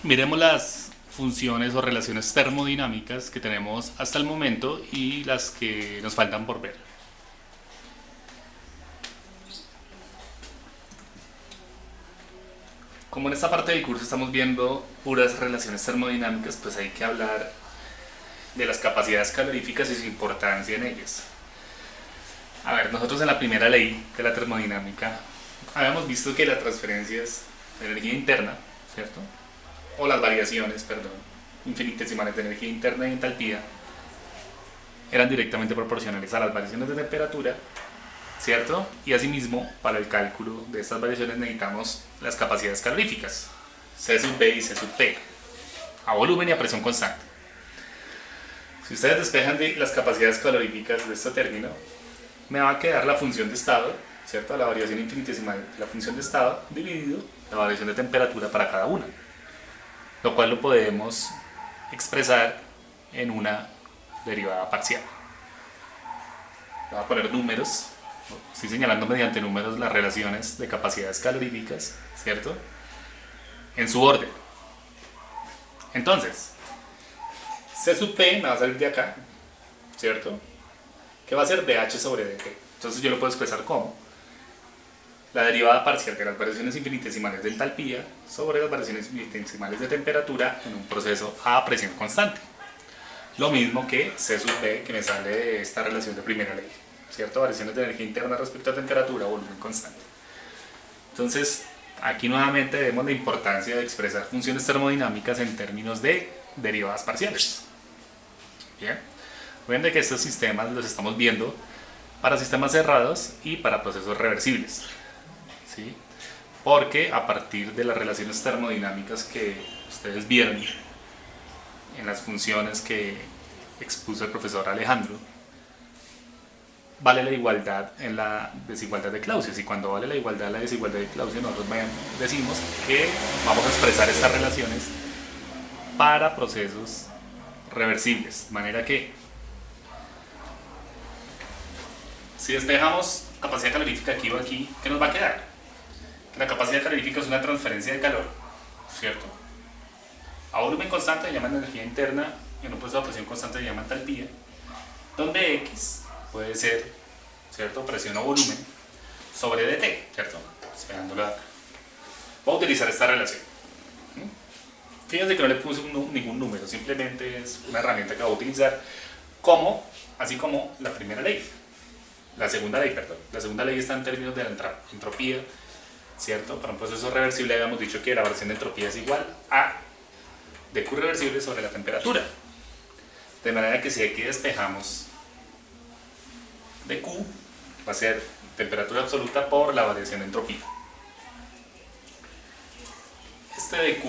Miremos las funciones o relaciones termodinámicas que tenemos hasta el momento y las que nos faltan por ver. Como en esta parte del curso estamos viendo puras relaciones termodinámicas, pues hay que hablar de las capacidades caloríficas y su importancia en ellas. A ver, nosotros en la primera ley de la termodinámica habíamos visto que las transferencias de energía interna, ¿cierto? O las variaciones, perdón, infinitesimales de energía interna y entalpía eran directamente proporcionales a las variaciones de temperatura, ¿cierto? Y asimismo, para el cálculo de estas variaciones necesitamos las capacidades caloríficas, C sub B y C sub P, a volumen y a presión constante. Si ustedes despejan de las capacidades caloríficas de este término, me va a quedar la función de estado, ¿cierto? La variación infinitesimal de la función de estado dividido la variación de temperatura para cada una, lo cual lo podemos expresar en una derivada parcial. Voy a poner números, estoy señalando mediante números las relaciones de capacidades caloríficas, ¿cierto? En su orden. Entonces, C sub P me va a salir de acá, ¿cierto? Que va a ser dH sobre dt. Entonces yo lo puedo expresar como la derivada parcial de las variaciones infinitesimales de entalpía sobre las variaciones infinitesimales de temperatura en un proceso a presión constante. Lo mismo que C sub B, que me sale de esta relación de primera ley, ¿cierto? Variaciones de energía interna respecto a temperatura o volumen constante. Entonces, aquí nuevamente vemos la importancia de expresar funciones termodinámicas en términos de derivadas parciales. Bien, recuerden que estos sistemas los estamos viendo para sistemas cerrados y para procesos reversibles, ¿sí? Porque a partir de las relaciones termodinámicas que ustedes vieron en las funciones que expuso el profesor Alejandro, vale la igualdad en la desigualdad de Clausius, y cuando vale la igualdad en la desigualdad de Clausius nosotros decimos que vamos a expresar estas relaciones para procesos reversibles, de manera que si despejamos capacidad calorífica aquí o aquí, ¿qué nos va a quedar? La capacidad calorífica es una transferencia de calor, ¿cierto? A volumen constante se llama energía interna y en un proceso de presión constante se llama entalpía, donde X puede ser, ¿cierto?, presión o volumen sobre dt, ¿cierto? Esperándolo acá. Voy a utilizar esta relación. Fíjense que no le puse ningún número, simplemente es una herramienta que voy a utilizar como, así como la primera ley. La segunda ley, perdón. La segunda ley está en términos de la entropía, ¿cierto? Para un proceso reversible habíamos dicho que la variación de entropía es igual a dQ reversible sobre la temperatura. De manera que si aquí despejamos dQ, va a ser temperatura absoluta por la variación de entropía. Este dQ,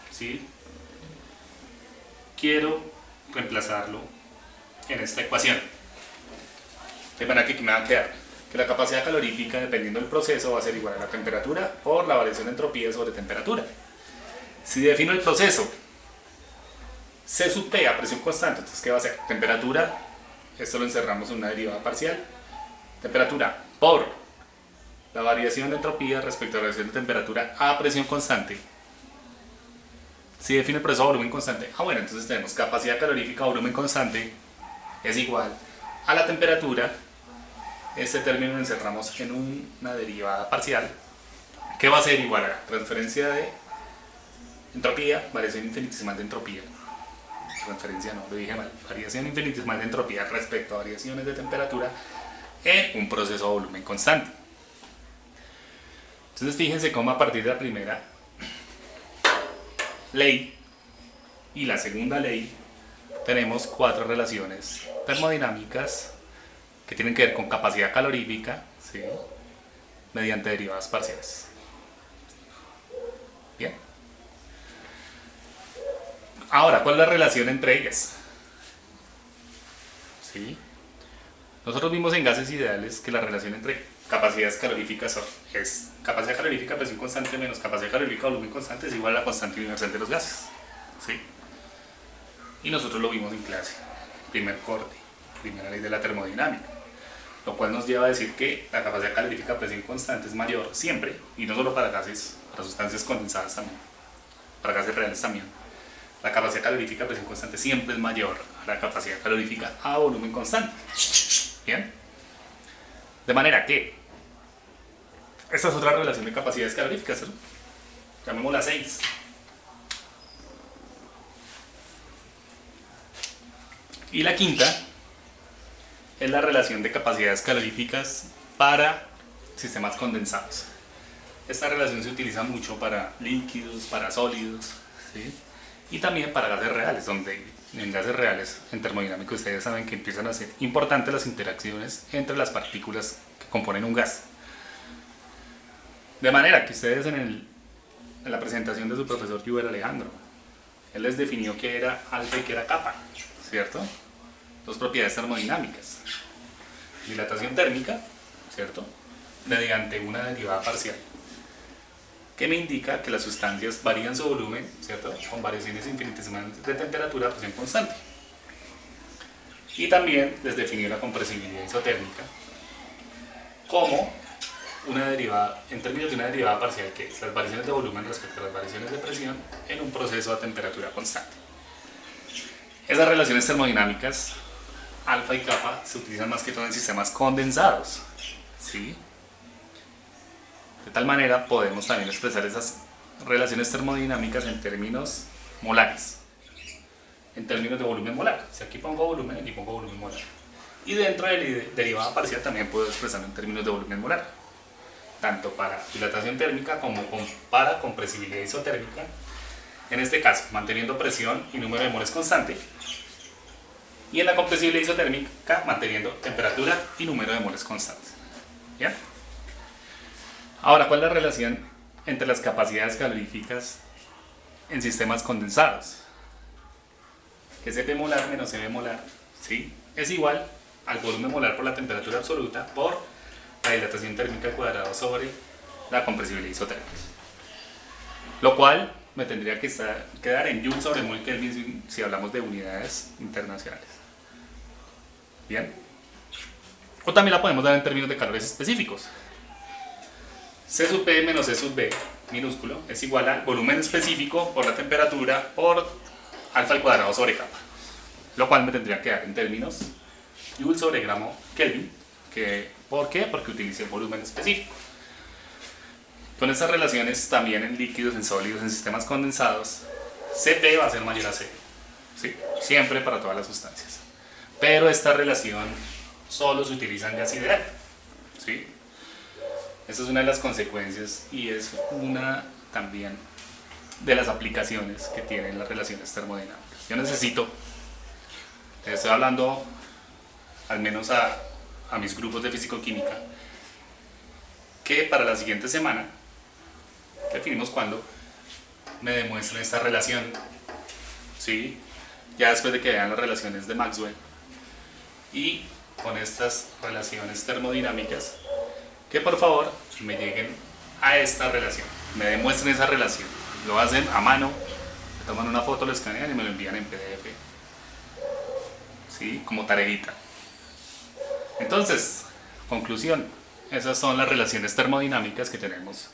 ¿sí?, quiero reemplazarlo en esta ecuación. De manera que aquí me va a quedar que la capacidad calorífica, dependiendo del proceso, va a ser igual a la temperatura por la variación de entropía sobre temperatura. Si defino el proceso C sub P a presión constante, entonces ¿qué va a ser? Temperatura, esto lo encerramos en una derivada parcial, temperatura por la variación de entropía respecto a la variación de temperatura a presión constante. Si defino el proceso a volumen constante, bueno, entonces tenemos capacidad calorífica a volumen constante es igual a la temperatura. Este término lo encerramos en una derivada parcial que va a ser igual a la transferencia de entropía, variación infinitesimal de entropía. Transferencia no, lo dije mal. Variación infinitesimal de entropía respecto a variaciones de temperatura en un proceso a volumen constante. Entonces fíjense cómo a partir de la primera ley y la segunda ley tenemos cuatro relaciones termodinámicas que tienen que ver con capacidad calorífica, ¿sí?, mediante derivadas parciales. Bien. Ahora, ¿cuál es la relación entre ellas? ¿Sí? Nosotros vimos en gases ideales que la relación entre capacidades caloríficas es capacidad calorífica a presión constante menos capacidad calorífica a volumen constante es igual a la constante universal de los gases. ¿Sí? Y nosotros lo vimos en clase, primer corte, primera ley de la termodinámica, lo cual nos lleva a decir que la capacidad calorífica a presión constante es mayor siempre, y no solo para gases, para sustancias condensadas también. para gases reales también. La capacidad calorífica a presión constante siempre es mayor a la capacidad calorífica a volumen constante. ¿Bien? De manera que esta es otra relación de capacidades caloríficas, ¿no? Llamémosla 6. Y la quinta es la relación de capacidades caloríficas para sistemas condensados. Esta relación se utiliza mucho para líquidos, para sólidos, ¿sí? Y también para gases reales, donde en gases reales, en termodinámica, ustedes saben que empiezan a ser importantes las interacciones entre las partículas que componen un gas. De manera que ustedes en la presentación de su profesor Yuber Alejandro, él les definió qué era alfa y qué era kappa, ¿cierto? Dos propiedades termodinámicas. Dilatación térmica, ¿cierto? Mediante una derivada parcial, que me indica que las sustancias varían su volumen, ¿cierto? Con variaciones infinitesimales de temperatura a presión constante. Y también les definió la compresibilidad isotérmica como una derivada, en términos de una derivada parcial, que es las variaciones de volumen respecto a las variaciones de presión en un proceso a temperatura constante. Esas relaciones termodinámicas, alfa y kappa, se utilizan más que todo en sistemas condensados, ¿sí? De tal manera podemos también expresar esas relaciones termodinámicas en términos molares, en términos de volumen molar. Si aquí pongo volumen, aquí pongo volumen molar. Y dentro de la derivada parcial también puedo expresarlo en términos de volumen molar, tanto para dilatación térmica como para compresibilidad isotérmica. En este caso, manteniendo presión y número de moles constante. Y en la compresibilidad isotérmica, manteniendo temperatura y número de moles constantes. ¿Bien? Ahora, ¿cuál es la relación entre las capacidades caloríficas en sistemas condensados? Que Cp molar menos Cv molar, ¿sí?, es igual al volumen molar por la temperatura absoluta por la dilatación térmica al cuadrado sobre la compresibilidad isotérmica. Lo cual me tendría que quedar en Joule sobre mol Kelvin si hablamos de unidades internacionales. ¿Bien? O también la podemos dar en términos de calores específicos. C sub P menos C sub B minúsculo es igual al volumen específico por la temperatura por alfa al cuadrado sobre kappa. Lo cual me tendría que dar en términos Joule sobre gramo Kelvin. ¿Por qué? Porque utilicé el volumen específico. Con estas relaciones también en líquidos, en sólidos, en sistemas condensados, Cp va a ser mayor a C, ¿sí? Siempre para todas las sustancias. Pero esta relación solo se utiliza en gas ideal, ¿sí? Esta es una de las consecuencias y es una también de las aplicaciones que tienen las relaciones termodinámicas. Yo necesito, estoy hablando al menos a mis grupos de físico-química, que para la siguiente semana, que definimos cuándo, me demuestren esta relación, ¿sí? Ya después de que vean las relaciones de Maxwell y con estas relaciones termodinámicas, que por favor me lleguen a esta relación, me demuestren esa relación. Lo hacen a mano, me toman una foto, lo escanean y me lo envían en PDF, ¿sí?, como tareita. Entonces, conclusión, esas son las relaciones termodinámicas que tenemos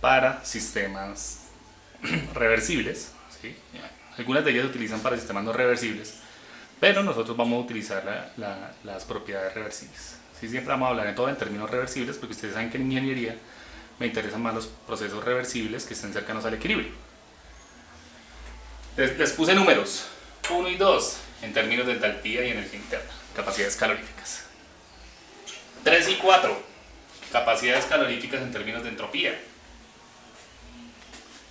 para sistemas reversibles, ¿sí? Algunas de ellas se utilizan para sistemas no reversibles, pero nosotros vamos a utilizar las propiedades reversibles. ¿Sí? Siempre vamos a hablar en todo en términos reversibles, porque ustedes saben que en ingeniería me interesan más los procesos reversibles que estén cercanos al equilibrio. Les puse números 1 y 2 en términos de entalpía y energía interna, capacidades caloríficas. 3 y 4, capacidades caloríficas en términos de entropía.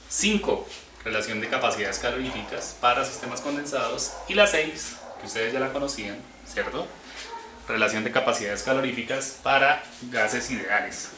5, relación de capacidades caloríficas para sistemas condensados. Y la 6, que ustedes ya la conocían, ¿cierto? Relación de capacidades caloríficas para gases ideales.